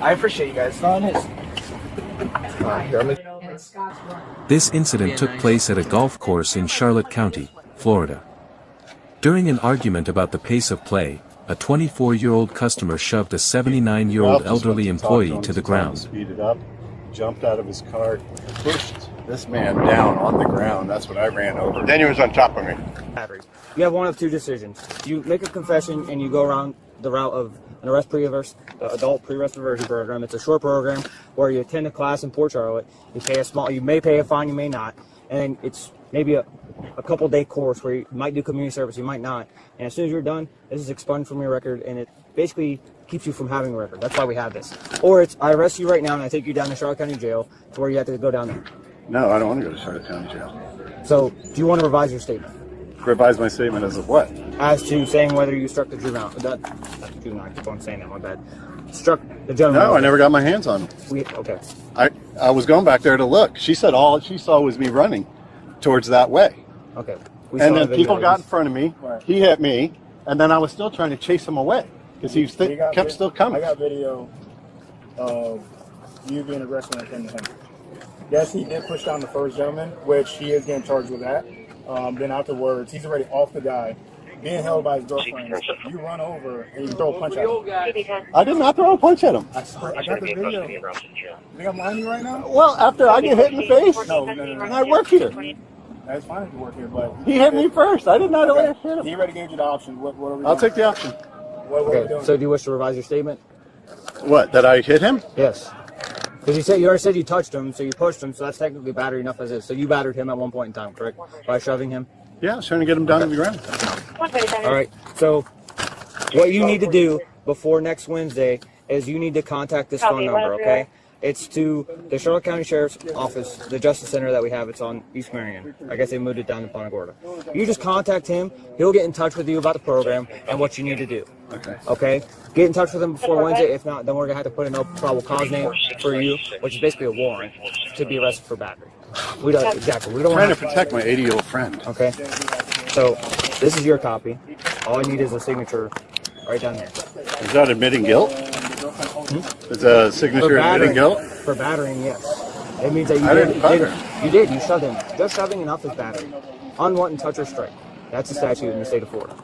I appreciate you guys. No, it is. This incident took place at a golf course in Charlotte County, Florida. During an argument about the pace of play, a 24-year-old customer shoved a 79-year-old elderly employee to the ground. Speeded up, jumped out of his car, pushed this man down on the ground. That's what I ran over. Then he was on top of me. You have one of two decisions. You make a confession and you go around the route of an adult pre-arrest diversion program. It's a short program where you attend a class in Port Charlotte. You may pay a fine, you may not, and it's maybe a couple-day course where you might do community service, you might not. And as soon as you're done, this is expunged from your record, and it basically keeps you from having a record. That's why we have this. Or it's I arrest you right now and I take you down to Charlotte County Jail to where you have to go down there. No, I don't want to go to Charlotte County Jail. So, do you want to revise your statement? Revise my statement as of what? As to saying whether you struck the juvenile. Not the juvenile, I keep on saying that, my bad. Struck the gentleman. No, I never got my hands on him. Okay. I was going back there to look. She said all she saw was me running towards that way. Okay. And then people got in front of me. Right. He hit me, and then I was still trying to chase him away because he kept still coming. I got video of you being aggressive and attending him. Yes, he did push down the first gentleman, which he is getting charged with that. Then afterwards, he's already off the guy, being held by his girlfriend. You run over and you throw a punch at him. I did not throw a punch at him. I got the video. You think I'm lying to you right now? Well, after I get hit in the face, No. and I work here. That's fine if you work here, but He hit me first. I did not hit him. he already gave you the option. What are we I'll doing? take the option. What are we Okay. doing? So, do you wish to revise your statement? What, that I hit him? Yes. Because you already said you touched him, so you pushed him, so that's technically battery enough as is. So you battered him at one point in time, correct? By shoving him? Yeah, I was trying to get him down to the ground. All right. So what you need to do before next Wednesday is you need to contact this phone number, okay? It's to the Charlotte County Sheriff's Office, the Justice Center that we have. It's on East Marion. I guess they moved it down to Punta Gorda. You just contact him. He'll get in touch with you about the program and what you need to do. Okay. Okay? Get in touch with him before Wednesday. If not, then we're going to have to put a no probable cause name for you, which is basically a warrant to be arrested for battery. We don't exactly. We don't I'm trying want to protect my 80-year-old friend. Okay. So this is your copy. All I need is a signature right down there. Is that admitting guilt? Is a signature admitting guilt? For battering, yes. It means that you I did. didn't batter. You did. You shoved him. Just shoving enough is battering. Unwanted touch or strike. That's a statute in the state of Florida.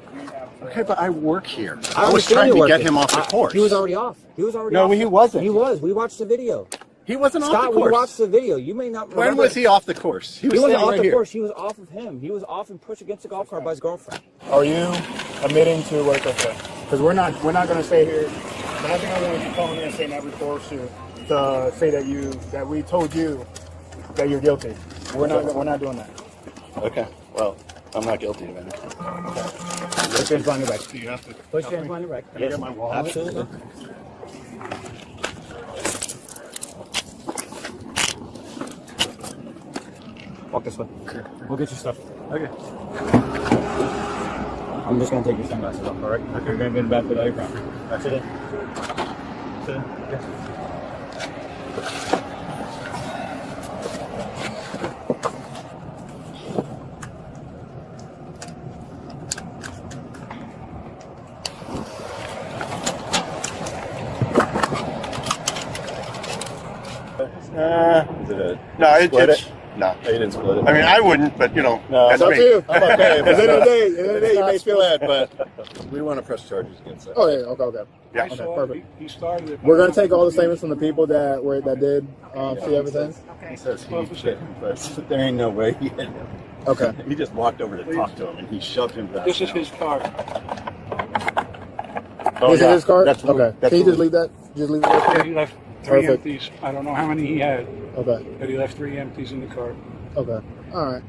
Okay, but I work here. I was understand trying you to work get here. him off the course. He was already off. He was already No, off. he wasn't. He was. We watched the video. He wasn't off Scott, the course. we watched the video. You may not remember. When was he off the course? He wasn't standing off right the here. course. He was off of him. He was off and pushed against the golf cart by his girlfriend. Are you admitting to what I said? Because we're not going to stay here. The last thing I want you calling in and saying every course to say that we told you that you're guilty. We're not doing that. Okay. Well, I'm not guilty of anything. Put your hands behind your back. Do you have to? Put your hands behind your back. Can I get my wallet? Absolutely. Walk this way. We'll get your stuff. Okay. I'm just going to take your sunglasses off, all right? Okay. You're going to be in the back with all your property. Sit in. Sit in. Okay. No, it's No. You didn't split it. I mean, I wouldn't, but you know, No, that's it's up me. to you. I'm okay. At the end of the day, you may It's feel not bad, but we want to press charges against that. Oh, yeah. Okay. Yeah. Okay, perfect. He started it. We're going to take all the statements from the people that did see everything. He says he hit him, but there ain't no way he hit him. Okay. He just walked over to talk to him, and he shoved him back. This is his car. Oh, This is his card? That's Okay. That's Can you just leave that? Just leave it right there? He left three Perfect. empties. I don't know how many he had, Okay. but he left 3 empties in the car. Okay. All right.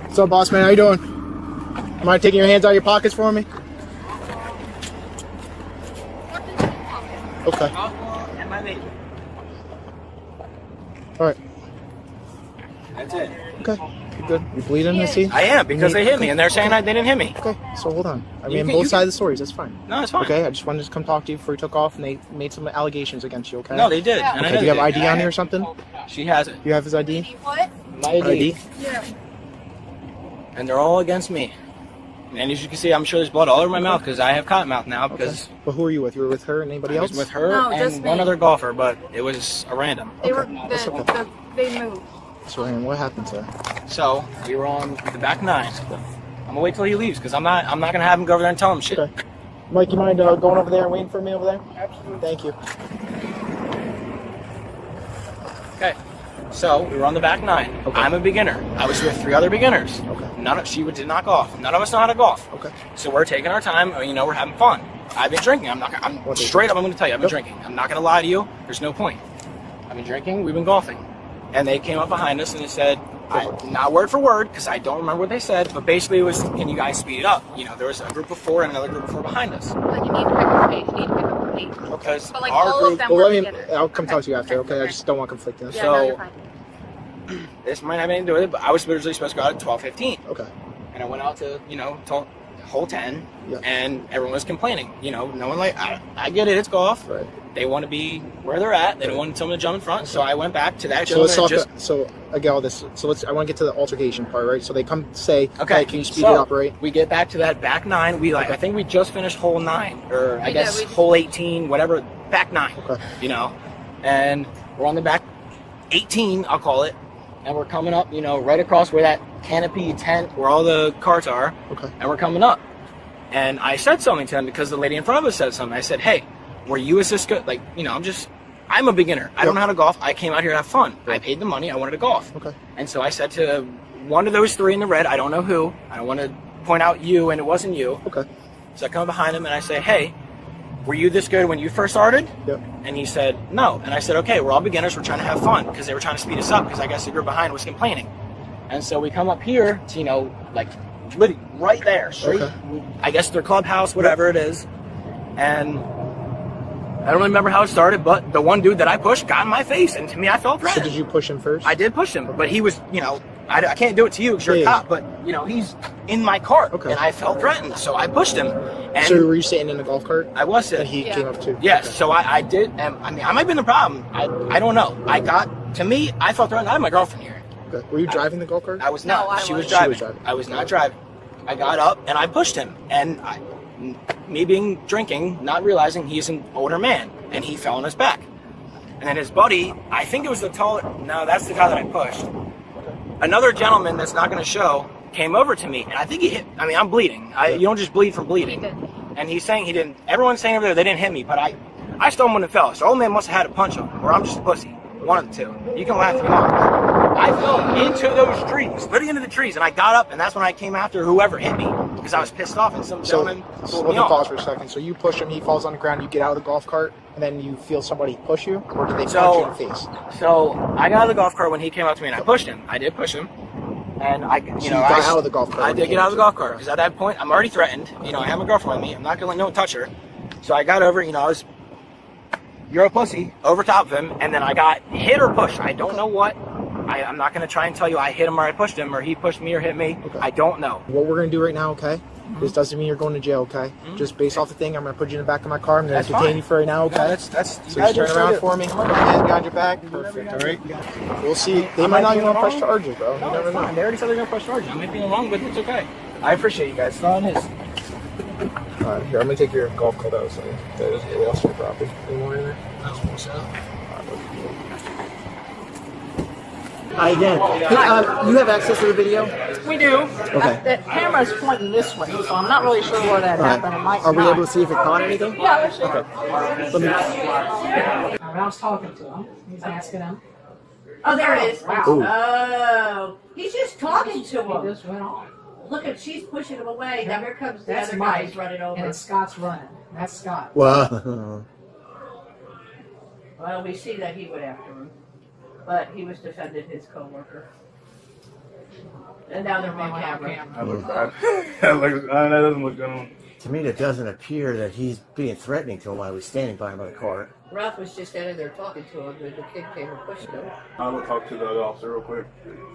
What's up, boss man? How you doing? Mind taking your hands out of your pockets for me? Okay. All right. That's it. Okay. You good? You bleeding, I see? I am, because they hit me, and they're saying they didn't hit me. Okay. So hold on. I You mean, can- both you sides of the stories. That's fine. No, it's fine. Okay. I just wanted to come talk to you before you took off, and they made some allegations against you. Okay. No, they did. And I Okay. know Do you have they did. ID on you or something? She has it. You have his ID? What? My ID. ID? Yeah. And they're all against me. And as you can see, I'm sure there's blood all over my mouth because I have cotton mouth now. Because But who were you with? You were with her and anybody I else? was with her No, and just one me. other golfer, but it was a random. They were That's okay. they moved. So, and what happened, sir? So we were on the back nine. I'm gonna wait till he leaves because I'm not gonna have him go over there and tell him shit. Okay. Mike, you mind going over there and waiting for me over there? Absolutely. Thank you. Okay. So we were on the back nine. Okay. I'm a beginner. I was with 3 other beginners. Okay. She did not golf. None of us know how to golf. Okay. So we're taking our time. You know, we're having fun. I've been drinking. I'm straight up. I'm going to tell you, I've been drinking. I'm not going to lie to you. There's no point. I've been drinking. We've been golfing, and they came up behind us and they said, not word for word because I don't remember what they said, but basically it was, can you guys speed it up? You know, there was a group of 4 and another group of 4 behind us. Like you need to pick up the pace. You need to pick up the pace. Because But like our all group, of them Well, were let me. beginners. I'll come talk to you after. Okay. I just don't want conflicting. Yeah, So- no, you're fine. this might have anything to do with it, but I was originally supposed to go out at 12:15. Okay. And I went out to, hole 10, Yeah. and everyone was complaining. You know, no one I get it, it's golf. Right. They want to be where they're at. They don't want someone to jump in front. So I went back to that So let's gentleman. talk. So I get all this. So I want to get to the altercation part, right? So they come say, Okay, "Hey, can you speed so it up, right?" we get back to that back 9. I think we just finished hole 9, or I We guess did, hole 18, whatever, back 9. Okay. You know, and we're on the back 18, I'll call it, and we're coming up, right across where that canopy tent, where all the cars are, Okay. and we're coming up. And I said something to him because the lady in front of us said something. I said, "Hey, were you as this good? I'm a beginner. I don't know how to golf. I came out here to have fun. I paid the money. I wanted to golf." Okay. And so I said to one of those 3 in the red, I don't know who. I don't want to point out you, and it wasn't you. Okay. So I come behind him and I say, "Hey, were you this good when you first started?" Yep. And he said, "No." And I said, "Okay, we're all beginners. We're trying to have fun," because they were trying to speed us up because I guess the group behind was complaining. And so we come up here to, literally right there, straight, Okay. I guess their clubhouse, whatever it is. And I don't remember how it started, but the one dude that I pushed got in my face, and to me, I felt So threatened. did you push him first? I did push him, but he was, I can't do it to you because you're a Yeah. cop, but, he's in my cart, Okay. and I felt threatened, so I pushed him. And So were you sitting in the golf cart? I was And sitting. he Yeah. came up too. Yes, so I did, and I might have been the problem. I don't know. I felt threatened. I had my girlfriend here. Okay. Were you driving the golf cart? I was No, not. I She was was. driving. She was driving. I was not driving. I got up and I pushed him. And me being drinking, not realizing he's an older man, and he fell on his back. And then his buddy, I think it was no, that's the guy that I pushed. Another gentleman that's not going to show came over to me, and I think he hit. I mean, I'm bleeding. You don't just bleed from bleeding. He did. And he's saying he didn't. Everyone's saying over there they didn't hit me, but I stole him when it fell. So old man must have had a punch on him, or I'm just a pussy. One of the two. You can laugh if you want. I fell into those trees, literally into the trees, and I got up, and that's when I came after whoever hit me because I was pissed off, and some gentleman So pulled let me me pause off. for a second. So you push him, he falls on the ground, you get out of the golf cart, and then you feel somebody push you, or did they punch you in the face? So I got out of the golf cart when he came up to me, and I pushed him. I did push him, and you got out of the golf cart I when did he get came out of the to you. golf cart because at that point I'm already threatened. I have my girlfriend with me. I'm not gonna let no one touch her. So I got over. You're a pussy, over top of him, and then I got hit or pushed. I don't know what. I'm not going to try and tell you I hit him or I pushed him or he pushed me or hit me. Okay. I don't know. What we're going to do right now, okay? This doesn't mean you're going to jail, okay? Just based off the thing, I'm going to put you in the back of my car. I'm going That's to detain fine. you for right now, okay? Yeah, that's So just turn around for me. Hands behind your back. Perfect, all right? We'll see. They might not even want to press charges, bro. You No, never it's know. fine. They already said they're going to press charges. I might be wrong, but it's okay. I appreciate you guys. It's not on his. All right, here, I'm going to take your golf club out so that doesn't get lost in your property. Any more in there? Hi again. Hey, you have access to the video? We do. Okay. The camera's pointing this way, so I'm not really sure where that All right. happened. It might Are we not. able to see if it caught anything? Yeah, let's see. Let me. I was talking to him. He's asking him. Oh, there it is. Wow. Ooh. Oh, he's just talking to He him. just went on. Look at, she's pushing him away. Now here comes the That's other guy. Mike, He's running and over. it's Scott's running. That's Scott. Well, Well, we see that he went after him, but he was defending his coworker. And now they're on camera. That looks bad. That doesn't look good on. To me, it doesn't appear that he's being threatening to him while he was standing by him by the car. Ralph was just standing there talking to him, and the kid came and pushed him. I'll go talk to the other officer real quick.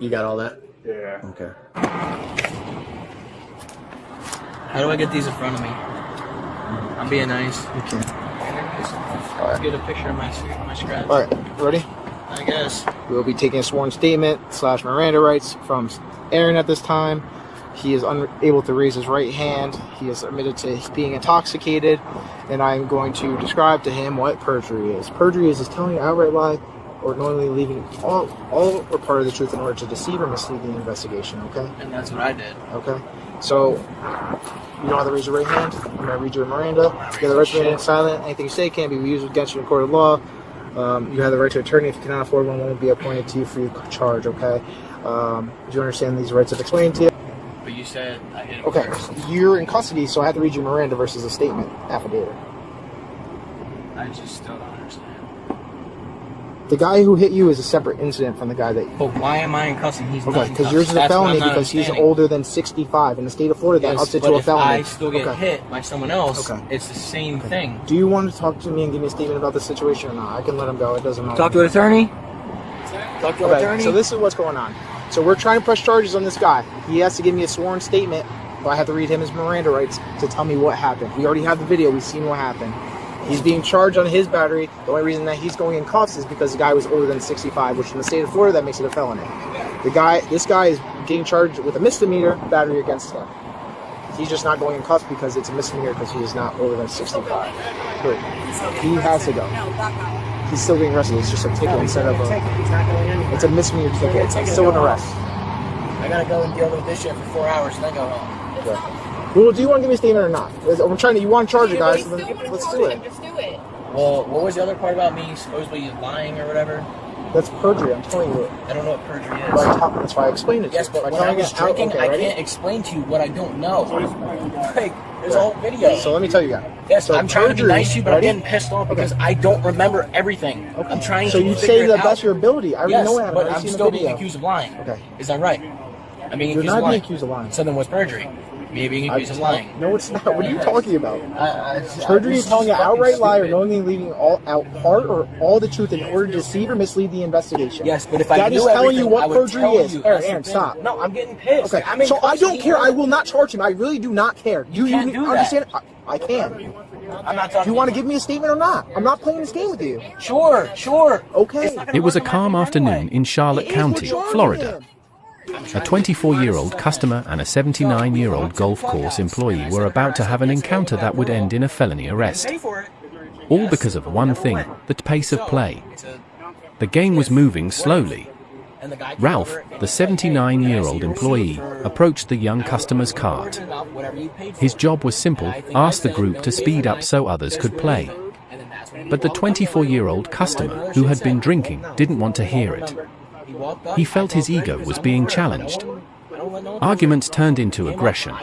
you got all that? Yeah. Okay. How do I get these in front of me? I'm being nice. You can. Let's get a picture of my scratch. All right, ready? I guess. We will be taking a sworn statement / Miranda rights from Aaron at this time. He is unable to raise his right hand. He is admitted to being intoxicated, and I am going to describe to him what perjury is. Perjury is telling an outright lie or knowingly leaving all or part of the truth in order to deceive or mislead the investigation, okay? And that's what I did. Okay. So, you know how to raise your right hand? I'm going to read you a Miranda. You have the right to remain silent. Anything you say can't be used against you in court of law. You have the right to attorney. If you cannot afford one will be appointed to you for your charge, okay? Do you understand these rights I've explained to you? But you said I hit him Okay, first. you're in custody, so I have to read you Miranda versus a statement affidavit. I just still don't understand. The guy who hit you is a separate incident from the guy that... But why am I in custody? He's Okay, not in because yours is a That's what felony I'm not because he's understanding. older than 65. In the state of Florida, that Yes, ups it but to a if felony. I still get hit by someone else, Okay. it's the same thing. Do you want to talk to me and give me a statement about the situation or not? I can let him go. It doesn't matter. Talk to an attorney? Talk to an Okay, attorney? so this is what's going on. So we're trying to press charges on this guy. He has to give me a sworn statement, but I have to read him his Miranda rights to tell me what happened. We already have the video. We've seen what happened. He's being charged on his battery. The only reason that he's going in cuffs is because the guy was older than 65, which in the state of Florida, that makes it a felony. This guy is getting charged with a misdemeanor battery against him. He's just not going in cuffs because it's a misdemeanor because he is not older than 65. But he has to go. He's still being arrested. It's just a ticket instead of a... It's a misdemeanor ticket. It's still an arrest. I gotta go and deal with this shit for 4 hours and then go home. Okay. Well, do you want to give me a statement or not? I'm trying to... You want to charge it, guys? So then let's do it. Just do it. Well, what was the other part about me supposedly lying or whatever? That's perjury. I'm telling you. I don't know what perjury is. That's why I explained it. Yes, but when I was drinking, I can't explain to you what I don't know. Like, there's a whole video. So let me tell you guys. Yes, so I'm trying to be nice to you, but I'm ready? getting pissed off because I don't remember everything. Okay. I'm trying so to you figure say it the out. best of your ability. I already know what happened. But I've I'm seen the still being video. accused of lying. Okay. Is that right? I'm being You're accused not of lying. being accused of lying. So then what's perjury? Me being accused of lying. No, it's not. What are you talking about? Perjury is this telling an fucking outright lie or stupid. knowingly leaving all out part or all the truth in order to deceive or mislead the investigation. Yes, but if I that knew is telling you everything, what I would perjury tell is. you. Aaron, stop. No, I'm getting pissed. Okay, I'm in so I don't custody. care. I will not charge him. I really do not care. You can't do that. understand? I can. I'm not talking. Do you want to give me a statement or not? I'm not playing this game with you. Sure. Okay. It was a calm afternoon in Charlotte County, Florida. A 24-year-old customer and a 79-year-old golf course employee were about to have an encounter that would end in a felony arrest. All because of one thing, the pace of play. The game was moving slowly. Ralph, the 79-year-old employee, approached the young customer's cart. His job was simple: ask the group to speed up so others could play. But the 24-year-old customer, who had been drinking, didn't want to hear it. He felt his ego was being challenged. Arguments turned into aggression.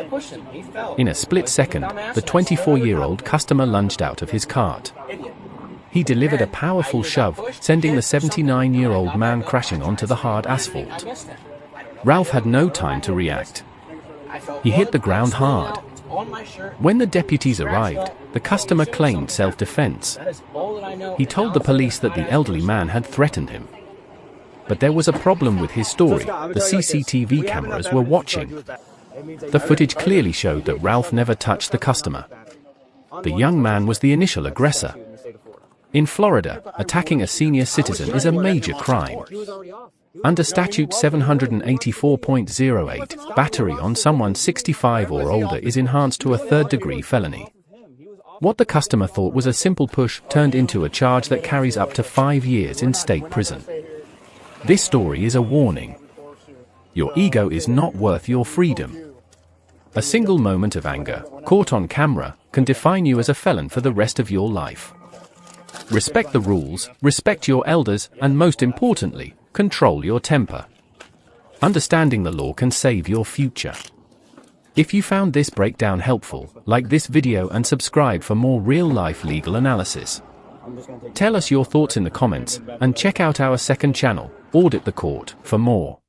In a split second, the 24-year-old customer lunged out of his cart. He delivered a powerful shove, sending the 79-year-old man crashing onto the hard asphalt. Ralph had no time to react. He hit the ground hard. When the deputies arrived, the customer claimed self-defense. He told the police that the elderly man had threatened him. But there was a problem with his story. The CCTV cameras were watching. The footage clearly showed that Ralph never touched the customer. The young man was the initial aggressor. In Florida, attacking a senior citizen is a major crime. Under Statute 784.08, battery on someone 65 or older is enhanced to a third-degree felony. What the customer thought was a simple push turned into a charge that carries up to 5 years in state prison. This story is a warning. Your ego is not worth your freedom. A single moment of anger, caught on camera, can define you as a felon for the rest of your life. Respect the rules, respect your elders, and most importantly, control your temper. Understanding the law can save your future. If you found this breakdown helpful, like this video and subscribe for more real-life legal analysis. Tell us your thoughts in the comments, and check out our second channel, Audit the Court, for more.